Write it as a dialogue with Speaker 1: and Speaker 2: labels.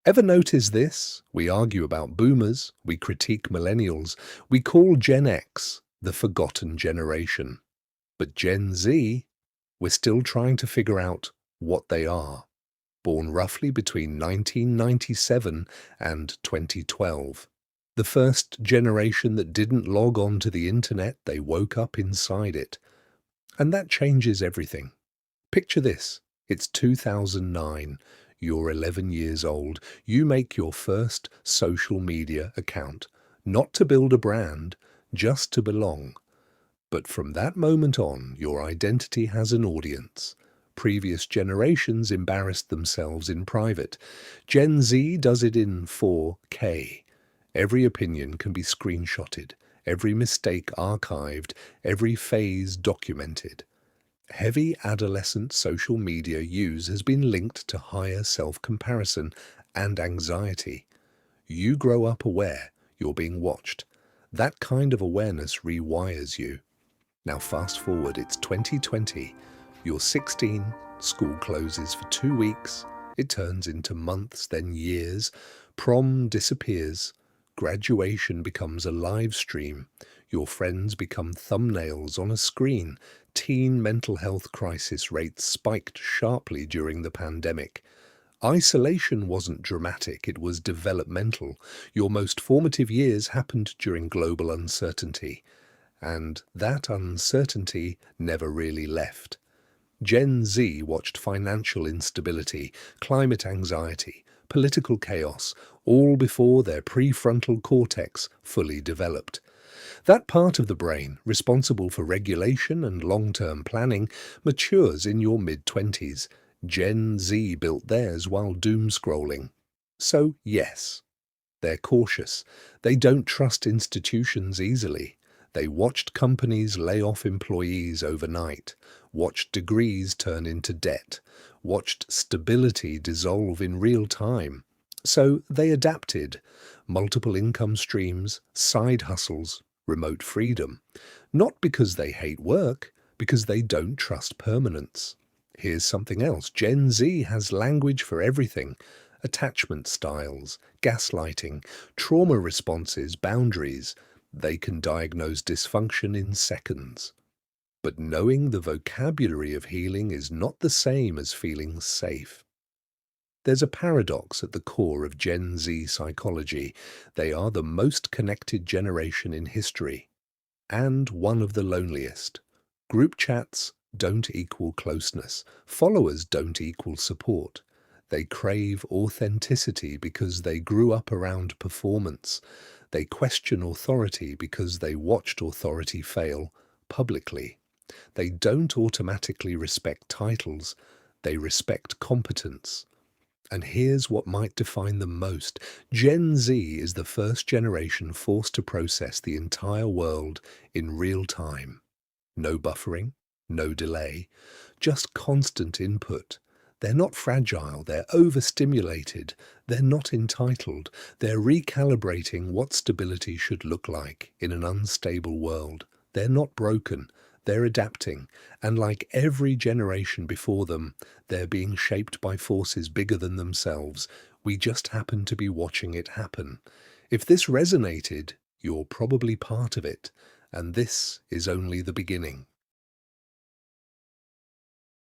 Speaker 1: Ever notice this? We argue about boomers, we critique millennials, we call Gen X the forgotten generation. But Gen Z, we're still trying to figure out what they are. Born roughly between 1997 and 2012. The first generation that didn't log on to the internet, they woke up inside it. And that changes everything. Picture this. It's 2009. You're 11 years old. You make your first social media account. Not to build a brand, just to belong. But from that moment on, your identity has an audience. Previous generations embarrassed themselves in private. Gen Z does it in 4K. Every opinion can be screenshotted, every mistake archived, every phase documented. Heavy adolescent social media use has been linked to higher self-comparison and anxiety. You grow up aware you're being watched. That kind of awareness rewires you. Now fast forward, it's 2020. You're 16, school closes for 2 weeks. It turns into months, then years. Prom disappears. Graduation becomes a live stream. Your friends become thumbnails on a screen. Teen mental health crisis rates spiked sharply during the pandemic. Isolation wasn't dramatic, it was developmental. Your most formative years happened during global uncertainty. And that uncertainty never really left. Gen Z watched financial instability, climate anxiety, political chaos, all before their prefrontal cortex fully developed. That part of the brain, responsible for regulation and long-term planning, matures in your mid-20s. Gen Z built theirs while doom-scrolling. So, yes, they're cautious. They don't trust institutions easily. They watched companies lay off employees overnight, watched degrees turn into debt, watched stability dissolve in real time. So they adapted. Multiple income streams, side hustles, remote freedom. Not because they hate work, because they don't trust permanence. Here's something else. Gen Z has language for everything. Attachment styles, gaslighting, trauma responses, boundaries. They can diagnose dysfunction in seconds. But knowing the vocabulary of healing is not the same as feeling safe. There's a paradox at the core of Gen Z psychology. They are the most connected generation in history, and one of the loneliest. Group chats don't equal closeness. Followers don't equal support. They crave authenticity because they grew up around performance. They question authority because they watched authority fail publicly. They don't automatically respect titles. They respect competence. And here's what might define them most. Gen Z is the first generation forced to process the entire world in real time. No buffering, no delay, just constant input. They're not fragile, they're overstimulated, they're not entitled, they're recalibrating what stability should look like in an unstable world. They're not broken, they're adapting, and like every generation before them, they're being shaped by forces bigger than themselves. We just happen to be watching it happen. If this resonated, you're probably part of it, and this is only the beginning.